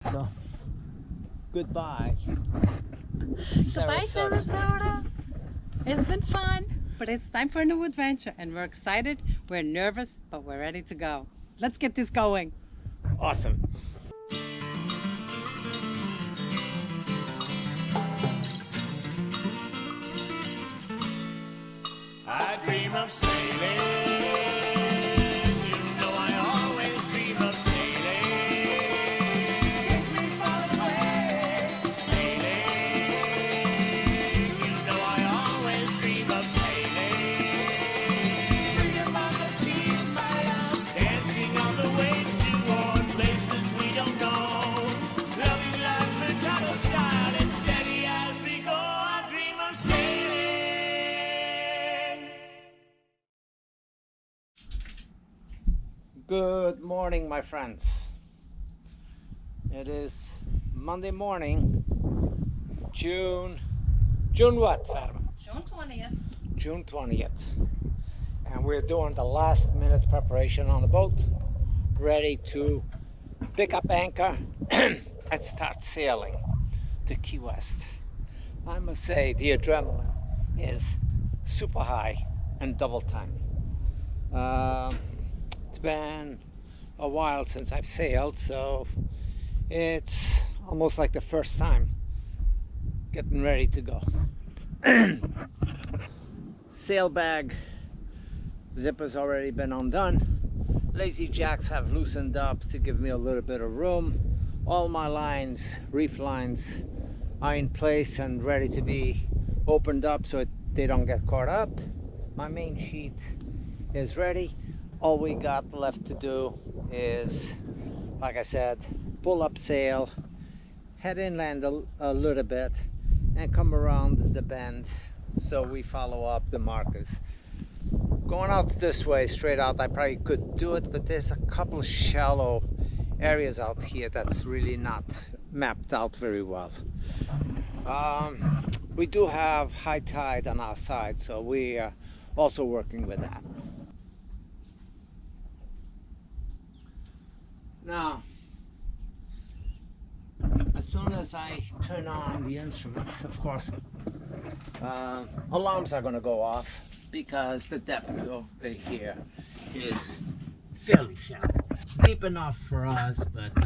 So, goodbye. Goodbye, Sarasota. It's been fun, but it's time for a new adventure, and we're excited, we're nervous, but we're ready to go. Let's get this going. Awesome. I dream of sailing. You know I always dream of sailing. Take me far away. Sailing. You know I always dream of sailing. Freedom on the seas, my love. Dancing on the waves toward places we don't know. Loving life Mercado style and steady as we go. I dream of sailing. Good morning, my friends. It is Monday morning, June what, Fatima? June 20th. June 20th. And we're doing the last minute preparation on the boat, ready to pick up anchor and start sailing to Key West. I must say the adrenaline is super high and double time. It's been a while since I've sailed, so it's almost like the first time getting ready to go. Sail bag zipper's already been undone. Lazy jacks have loosened up to give me a little bit of room. All my lines, reef lines, are in place and ready to be opened up so they don't get caught up. My main sheet is ready. All we got left to do is, like I said, pull up sail, head inland a little bit, and come around the bend so we follow up the markers. Going out this way, straight out, I probably could do it, but there's a couple shallow areas out here that's really not mapped out very well. We do have high tide on our side, so we are also working with that. Now, as soon as I turn on the instruments, of course, alarms are going to go off because the depth over here is fairly shallow. Deep enough for us, but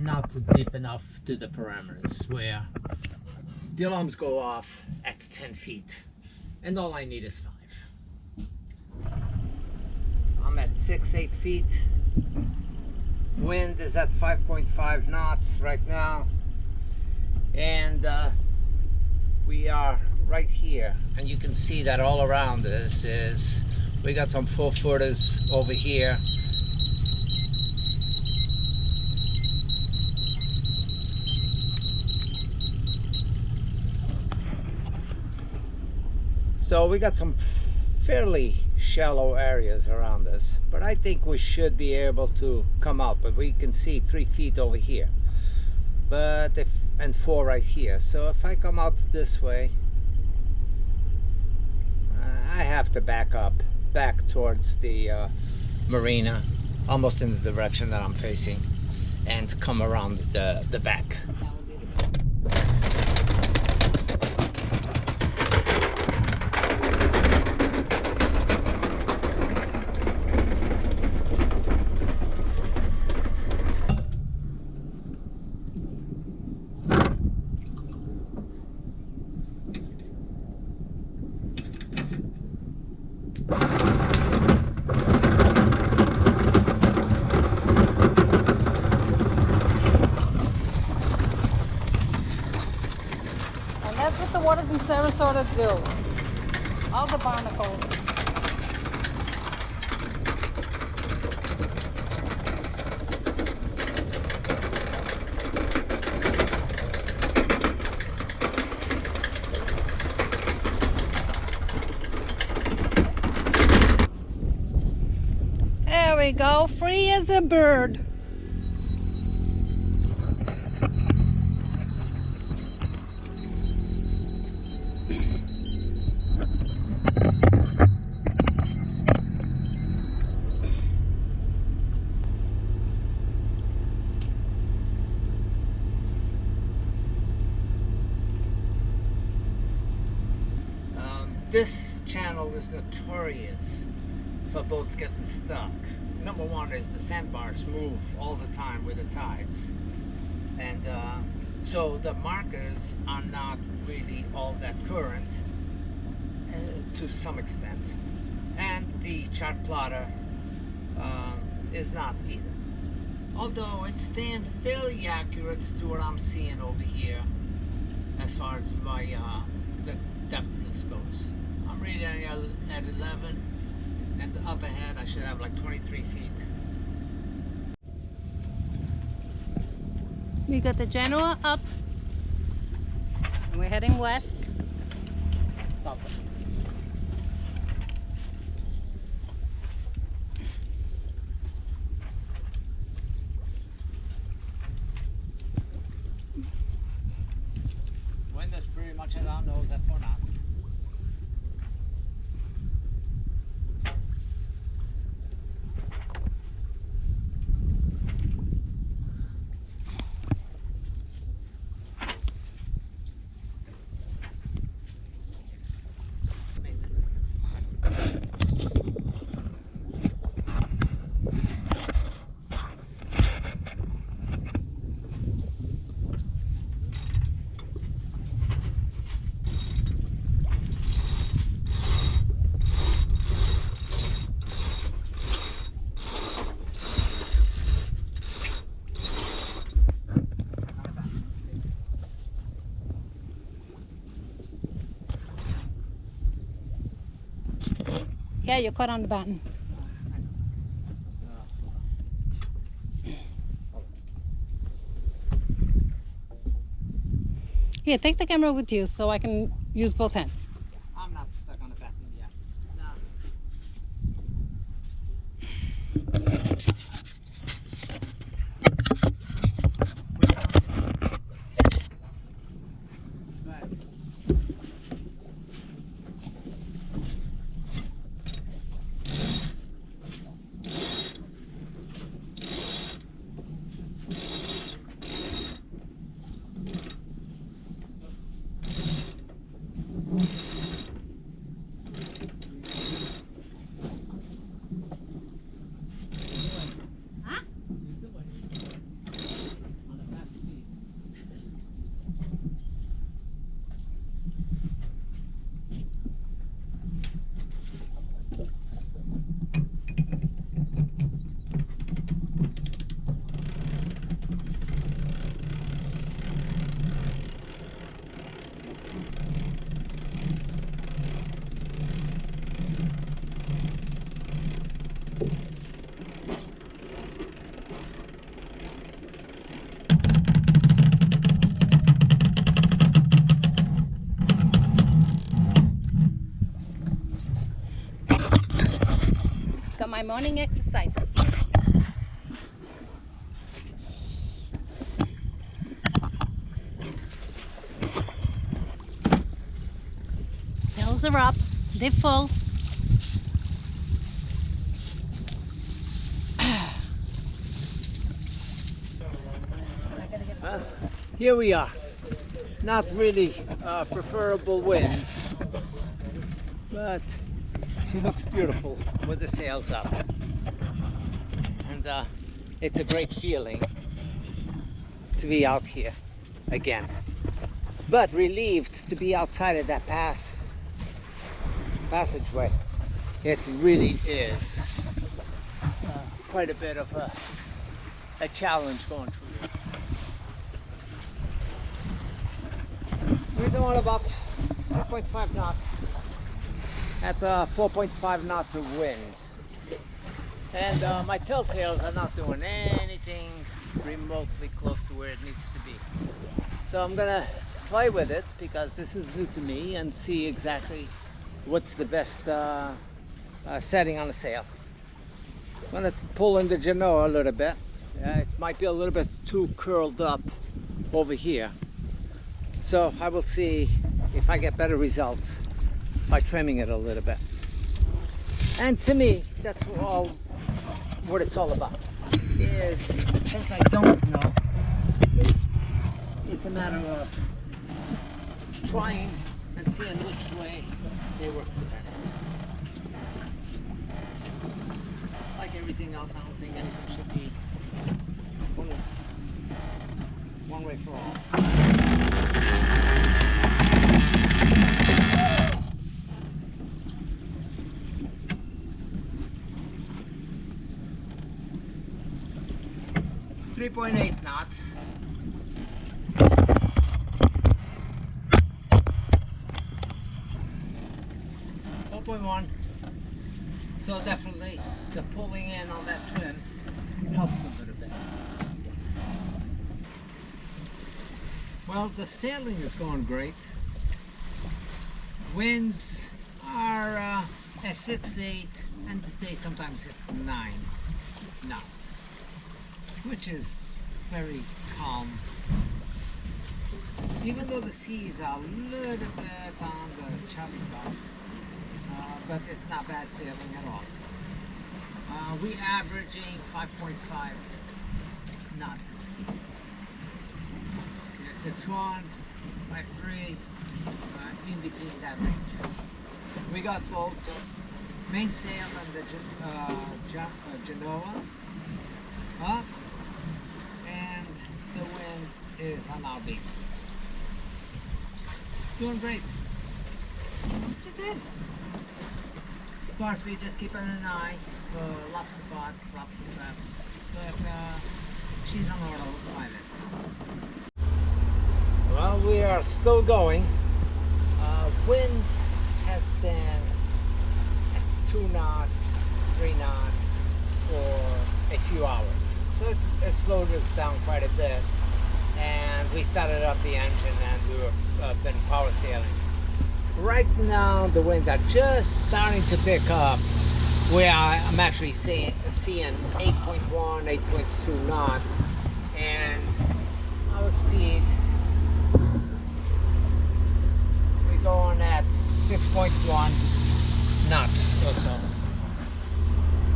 not deep enough to the parameters where the alarms go off at 10 feet and all I need is 5. I'm at 6-8 feet. Wind is at 5.5 knots right now, and we are right here, and you can see that all around us is we got some 4-footers over here. So we got some fairly shallow areas around us, but I think we should be able to come out. But we can see 3 feet over here, and 4 right here. So if I come out this way, I have to back towards the marina, almost in the direction that I'm facing, and come around the back. That's what the waters in Sarasota do. All the barnacles. There we go, free as a bird. this channel is notorious for boats getting stuck. Number one is the sandbars move all the time with the tides, and so the markers are not really all that current to some extent, and the chart plotter is not either. Although it's staying fairly accurate to what I'm seeing over here as far as my the depthness goes. I'm reading at 11, and up ahead I should have like 23 feet. We got the Genoa up, and we're heading west, southwest. Wind is pretty much at our nose at 4 knots. Yeah, you're caught on the button. Here, take the camera with you so I can use both hands. I'm not stuck on the batten yet. No. Right. Got my morning exercises. Sails are up, they're full. Here we are. Not really preferable winds, but she looks beautiful with the sails up. And it's a great feeling to be out here again. But relieved to be outside of that passageway. It really is quite a bit of a challenge going through it. We're doing about 3.5 knots at 4.5 knots of wind. And my telltales are not doing anything remotely close to where it needs to be. So I'm gonna play with it because this is new to me and see exactly what's the best setting on the sail. I'm gonna pull in the Genoa a little bit. It might be a little bit too curled up over here. So I will see if I get better results by trimming it a little bit. And to me, that's all what it's all about. Is since I don't know, it's a matter of trying and seeing which way they works the best. Like everything else, I don't think anything should be one way for all. 3.8 knots. So definitely the pulling in on that trim helps a little bit. Well, the sailing is going great. Winds are at 6-8 and today sometimes hit 9 knots, which is very calm. Even though the seas are a little bit on the choppy side. But it's not bad sailing at all. We averaging 5.5 knots of speed. It's 6.1, 5.3, in between that range. We got both mainsail and the Genoa up, and the wind is on our beam. Doing great. You did. Of course, we just keeping an eye for lobster pots, lobster traps, but she's on autopilot. Well, we are still going. Wind has been at 2 knots, 3 knots for a few hours. So it slowed us down quite a bit. And we started up the engine and we were been power sailing. Right now the winds are just starting to pick up, where I'm actually seeing 8.1, 8.2 knots, and our speed, we're going at 6.1 knots or so.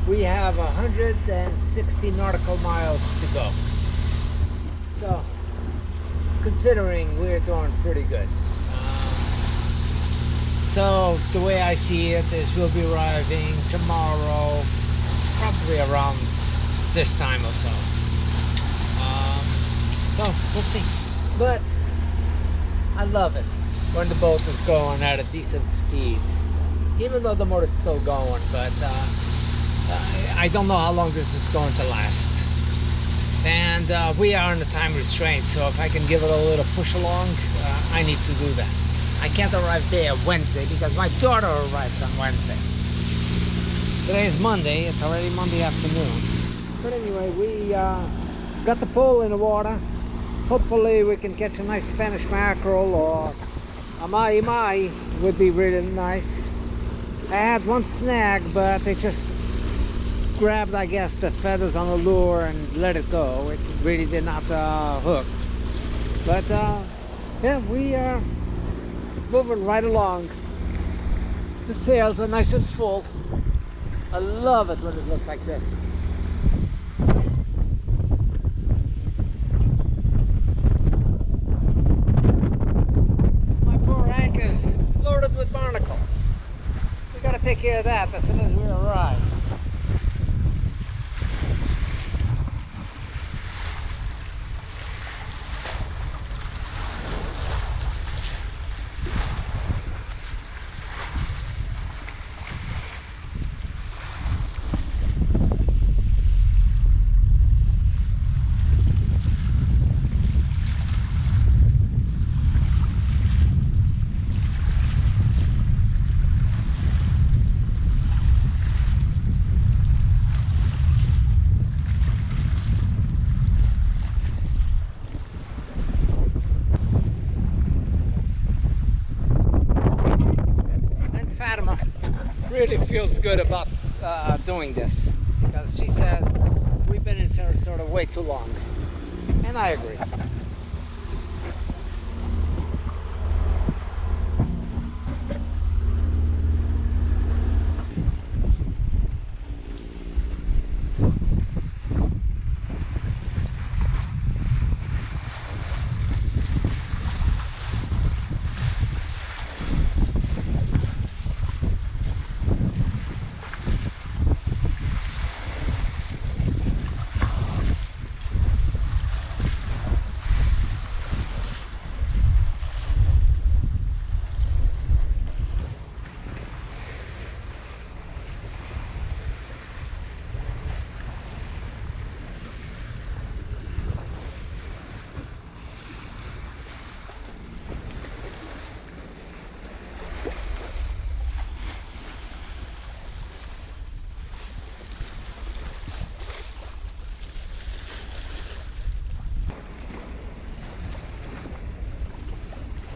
We have 160 nautical miles to go. So, considering we're doing pretty good. So the way I see it is we'll be arriving tomorrow, probably around this time or so. So we'll see. But I love it when the boat is going at a decent speed, even though the motor's still going. But I don't know how long this is going to last. And we are on a time restraint, so if I can give it a little push along, I need to do that. I can't arrive there Wednesday because my daughter arrives on Wednesday. Today is Monday, it's already Monday afternoon. But anyway, we got the pole in the water. Hopefully we can catch a nice Spanish mackerel, or a mahi-mahi would be really nice. I had one snag, but they just grabbed, I guess, the feathers on the lure and let it go. It really did not hook. But yeah, we are moving right along. The sails are nice and full. I love it when it looks like this. My poor anchor is loaded with barnacles. We gotta take care of that as soon as we arrive. Really feels good about doing this, because she says we've been in Sarasota way too long, and I agree.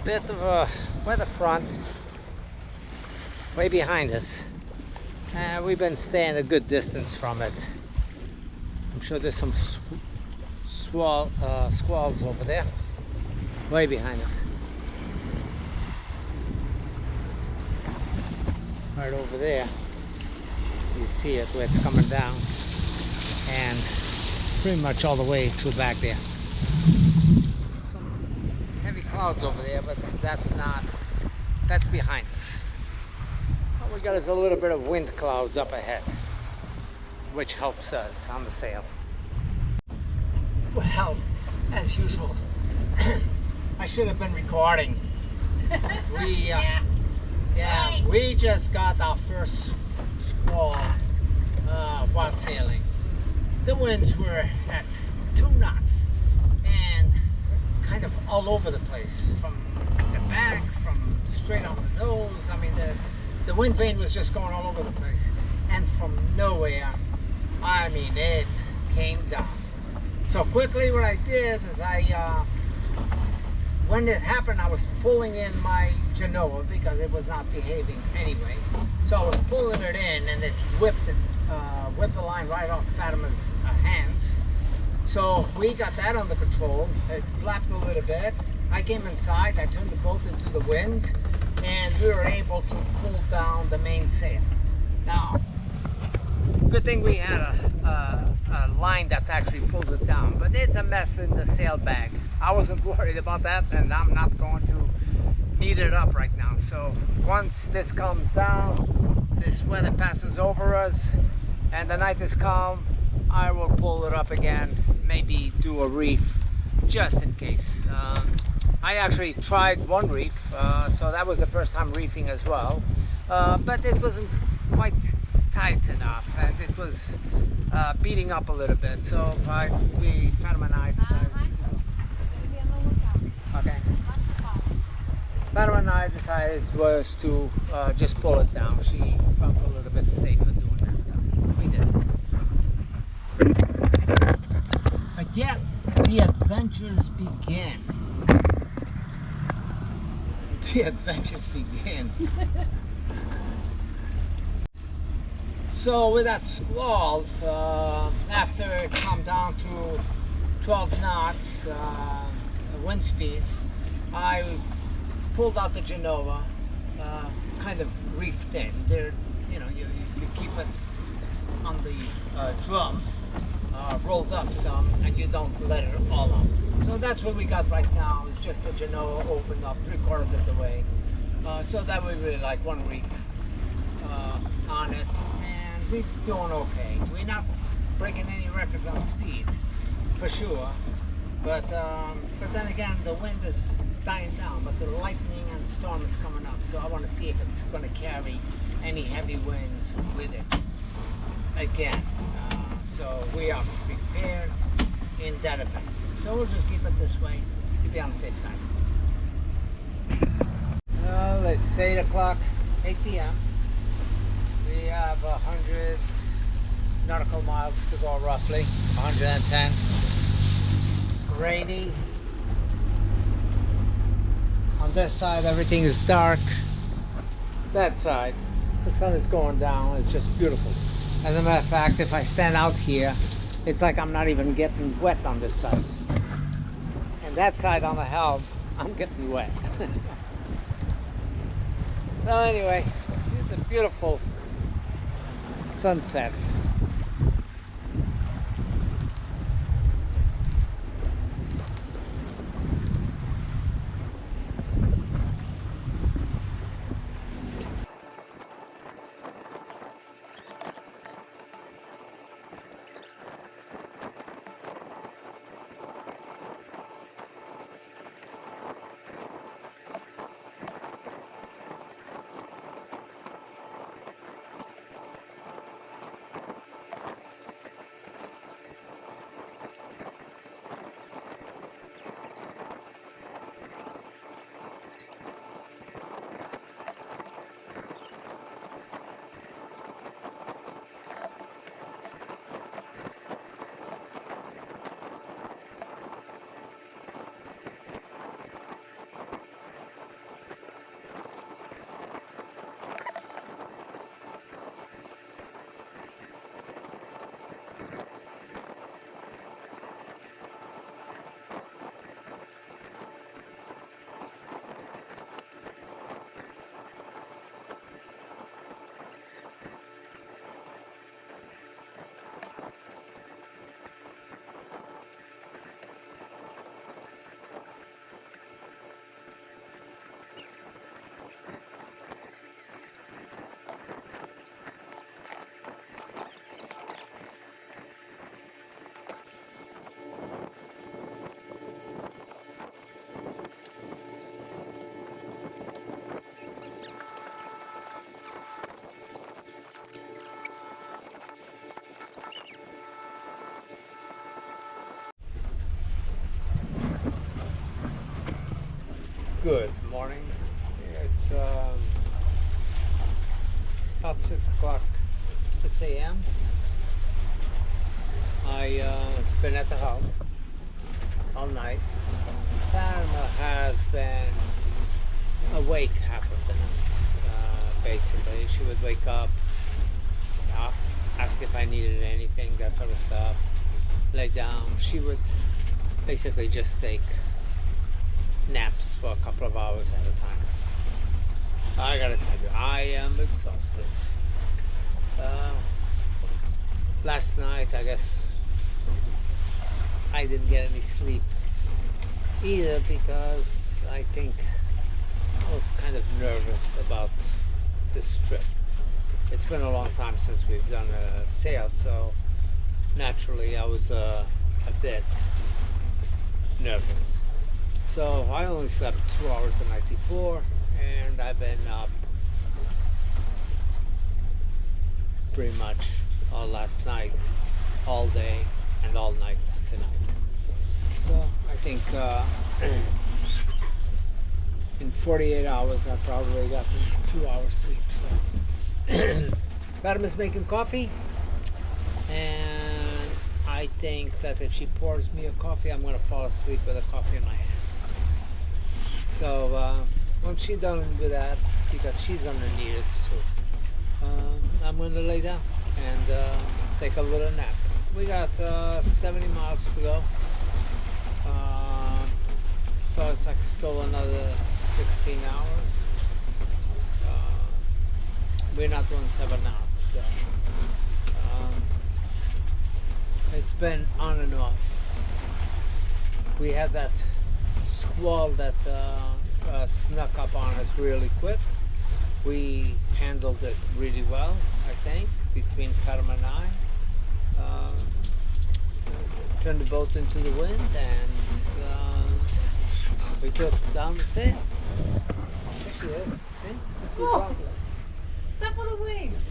bit of a weather front way behind us. We've been staying a good distance from it. I'm sure there's some squalls over there, way behind us. Right over there, you see it where it's coming down, and pretty much all the way through back there. Some heavy clouds over there, but that's behind us. What we got is a little bit of wind clouds up ahead, which helps us on the sail. Well, as usual, I should have been recording. We just got our first squall while sailing. The winds were at 2 knots and kind of all over the place, from the back, from straight on the nose. I mean, the wind vane was just going all over the place, and from nowhere, I mean, it came down. So quickly what I did is when it happened, I was pulling in my Genoa because it was not behaving anyway. So I was pulling it in, and it whipped the line right off Fatima's hands. So we got that under control. It flapped a little bit. I came inside, I turned the boat into the wind, and we were able to pull down the mainsail. Now, good thing we had a line that actually pulls it down, but it's a mess in the sail bag. I wasn't worried about that, and I'm not going to need it up right now. So once this calms down, this weather passes over us, and the night is calm, I will pull it up again, maybe do a reef just in case. I actually tried one reef, so that was the first time reefing as well, but it wasn't quite tight enough, and it was beating up a little bit. So Fatima and I decided to go. Okay. Fatima and I decided was to just pull it down. She felt a little bit safer doing that, so we did. But yet, the adventures begin. The adventures begin. So with that squall, after it calmed down to 12 knots wind speed, I pulled out the Genoa, kind of reefed in. There, you keep it on the drum, rolled up some, and you don't let it all out. So that's what we got right now, is just the Genoa opened up 3/4 of the way. So that we really like one reef on it, and we're doing okay. We're not breaking any records on speed, for sure. But then again, the wind is dying down, but the lightning and storm is coming up. So I want to see if it's going to carry any heavy winds with it again. So we are prepared in that event. So we'll just keep it this way to be on the safe side. It's 8 o'clock, 8 p.m. We have 100 nautical miles to go roughly, 110. Rainy. On this side, everything is dark. That side, the sun is going down. It's just beautiful. As a matter of fact, if I stand out here, it's like I'm not even getting wet on this side. And that side on the helm, I'm getting wet. So anyway, it's a beautiful sunset. Good morning. It's about 6 o'clock, 6 a.m. I've been at the house all night. Fatima has been awake half of the night. Basically, she would wake up, ask if I needed anything, that sort of stuff, lay down. She would basically just take naps for a couple of hours at a time. I gotta tell you, I am exhausted. Last night, I guess I didn't get any sleep either because I think I was kind of nervous about this trip. It's been a long time since we've done a sail, so naturally I was a bit nervous. So I only slept 2 hours the night before, and I've been up pretty much all last night, all day, and all night tonight. So I think in 48 hours I probably got 2 hours sleep. So Fatima's making coffee, and I think that if she pours me a coffee, I'm gonna fall asleep with a coffee in my hand. So once she's done with that, because she's gonna need it too, I'm gonna lay down and take a little nap. We got 70 miles to go, so it's like still another 16 hours. We're not doing 7 knots, so it's been on and off. We had that squall that snuck up on us really quick. We handled it really well, I think, between Fatima and I. Turned the boat into the wind, and we took down the sail. There she is. See? She's lovely. Stop with the waves.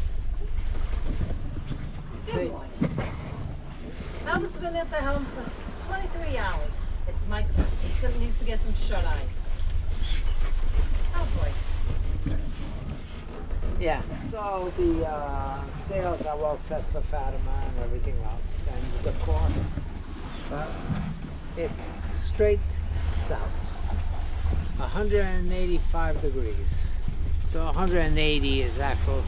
See? Good morning. Elvis has been at the helm for 23 hours. It's my turn. He still needs to get some shut-eye. Oh boy. Yeah, so the sails are well set for Fatima and everything else, and the course, it's straight south, 185 degrees. So 180 is actual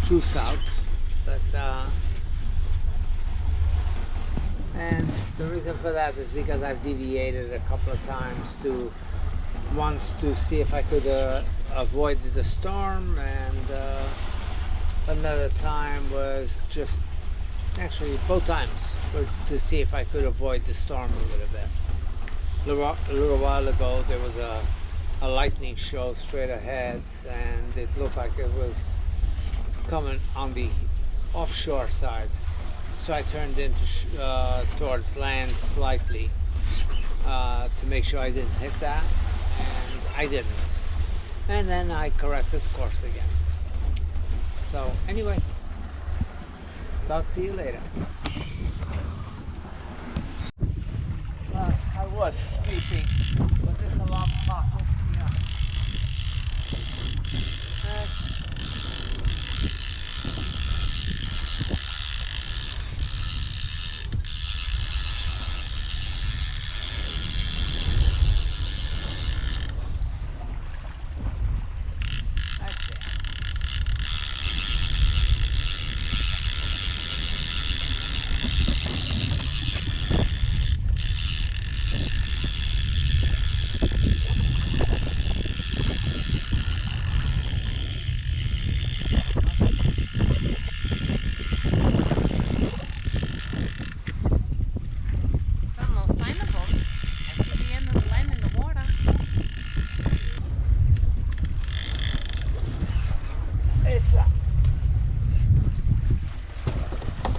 true south, but and the reason for that is because I've deviated a couple of times to once to see if I could avoid the storm, and another time was just actually both times were to see if I could avoid the storm a little bit. A little while ago there was a lightning show straight ahead, and it looked like it was coming on the offshore side, so I turned into towards land slightly to make sure I didn't hit that, and I didn't, and then I corrected course again. So anyway, talk to you later. I was sleeping, but this alarm clock woke me up.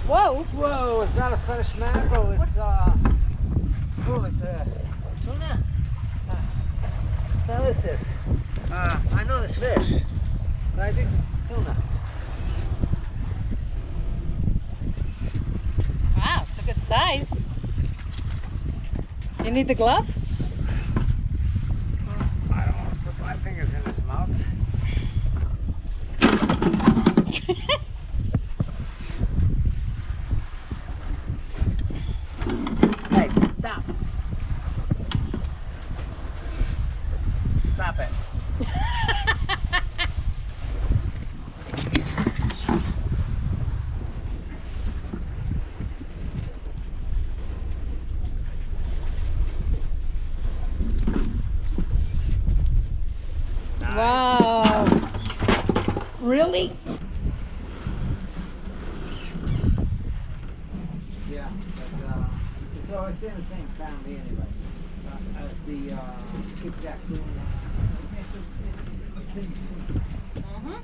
Whoa! Whoa, it's not a Spanish mackerel, it's tuna. What the hell is this? I know this fish, but I think it's tuna. Wow, it's a good size. Do you need the glove? I don't Really? Yeah, but so it's in the same family anyway. As the skipjack tuna. Mm-hmm.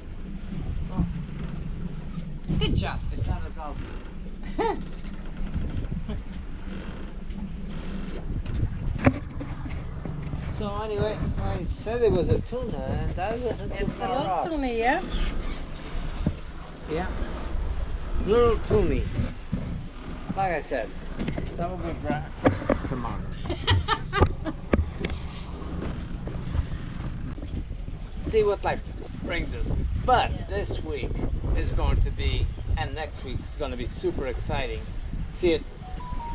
Awesome. Good job. It's not a golf. So anyway, I said it was a tuna, and that wasn't too It's a far little off. tuna, yeah? Yeah, little toonie. Like I said, that will be breakfast tomorrow. See what life brings us. But this week is going to be, and next week is going to be super exciting. See it,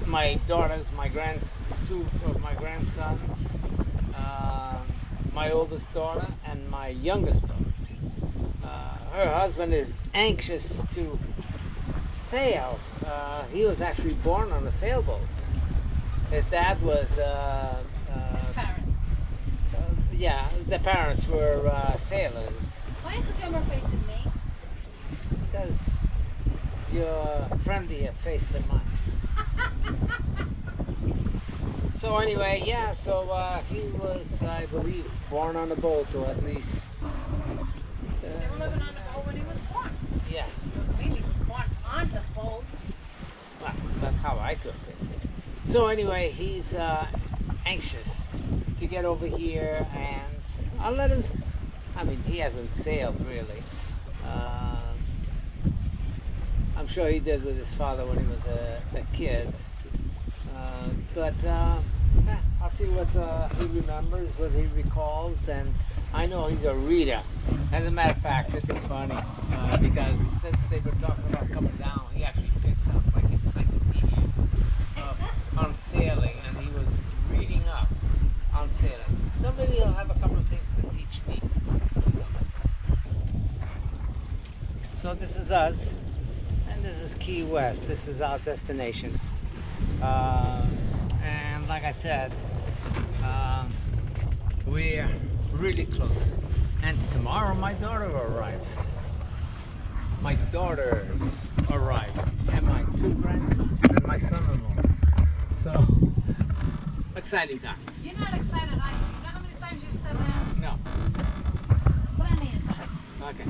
my daughters, two of my grandsons, my oldest daughter and my youngest daughter. Her husband is anxious to sail. He was actually born on a sailboat. His dad was Parents. yeah, the parents were sailors. Why is the camera facing me? Because you're friendlier face than mine. So anyway, yeah, so he was, I believe, born on a boat, or at least... They were living on the boat when he was born. yeah, Doesn't mean he was born on the boat. well, that's how I took it. So anyway, he's anxious to get over here, and I'll let him, I mean, he hasn't sailed really. I'm sure he did with his father when he was a kid. But yeah, I'll see what he remembers, what he recalls, and I know he's a reader. As a matter of fact, it was funny because since they were talking about coming down, he actually picked up like encyclopedias on sailing, and he was reading up on sailing. So maybe he'll have a couple of things to teach me. So this is us, and this is Key West. This is our destination. And like I said, we're really close. And tomorrow my daughter arrives. My daughters arrive. And my two grandsons and my son-in-law. So, exciting times. You're not excited, are you? You know how many times you said that? No. Plenty of times. Okay.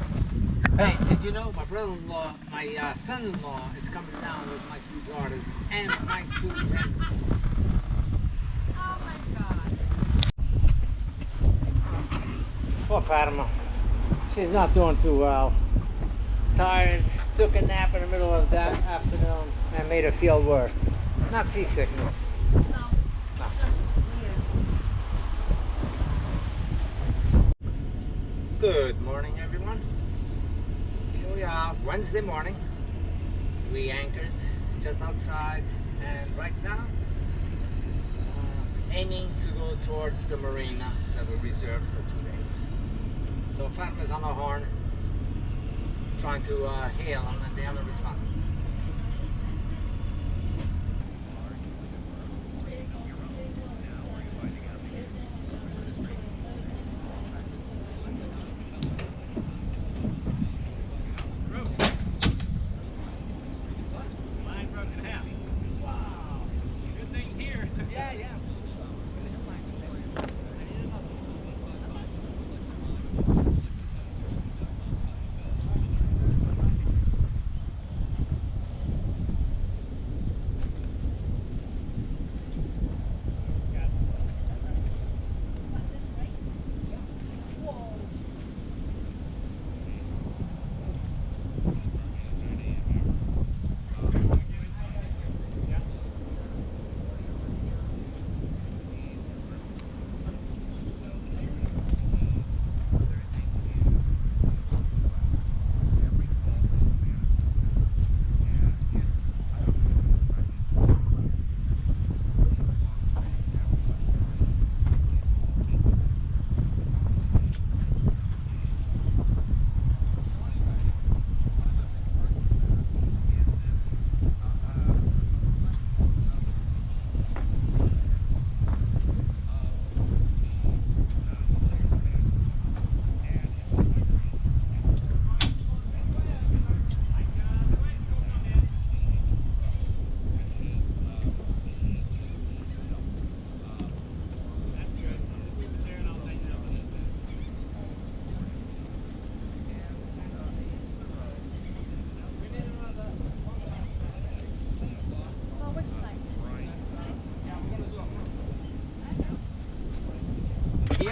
Hey, did you know my brother-in-law, my son-in-law is coming down with my two daughters and my two grandsons. Oh my God. Poor Fatima. She's not doing too well. Tired, took a nap in the middle of that afternoon and made her feel worse. Not seasickness. No. No. Just weird. Good morning, everyone. Here we are, Wednesday morning. We anchored just outside, and right now, aiming to go towards the marina that we reserved for 2 days. So Fatima's on the horn, trying to hail them, and they haven't responded.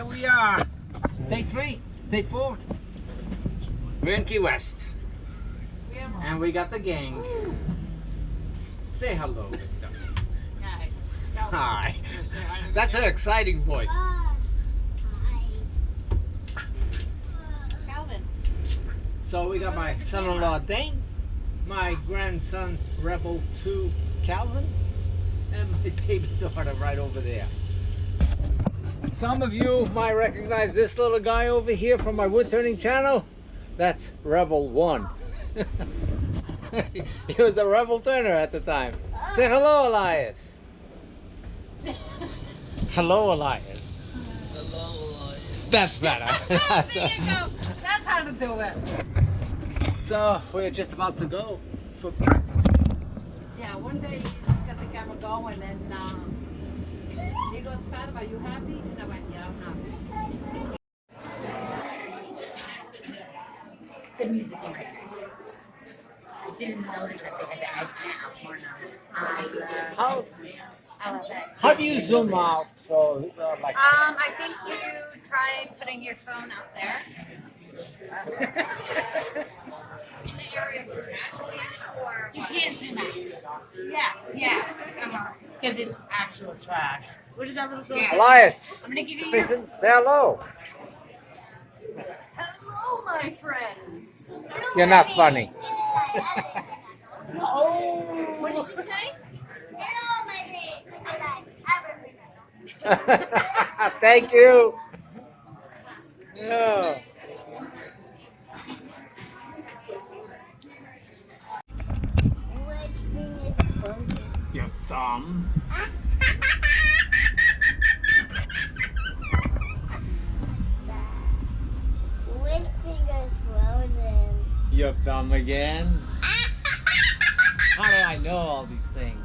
Here we are. Day 3, day 4. We're in Key West. And we got the gang. Say hello, Victor. Hi. That's her exciting voice. Calvin. So we got my son-in-law Dane, my grandson Rebel 2 Calvin, and my baby daughter right over there. Some of you might recognize this little guy over here from my wood turning channel. That's Rebel 1. He was a rebel turner at the time. Say hello, Elias. Hello, Elias. Hello, Elias. That's better. There you go. That's how to do it. So we're just about to go for breakfast. Yeah, one day he just got the camera going and he goes, Fatima, are you happy? And I went, yeah, I'm happy. The music area. I didn't notice that they had the egg now. I love it. How do you zoom out? So like. I think you try putting your phone out there. In the area of the trash can, or you can't zoom out. Yeah. Because it's actual trash. What is that little girl? Yeah. Elias, I'm gonna give you. listen, say hello. Hello, my friends. You're not funny. Oh, what did she say? Thank you. Yeah. Which thing is closer? Your thumb. Which finger is frozen? Your thumb again. How do I know all these things?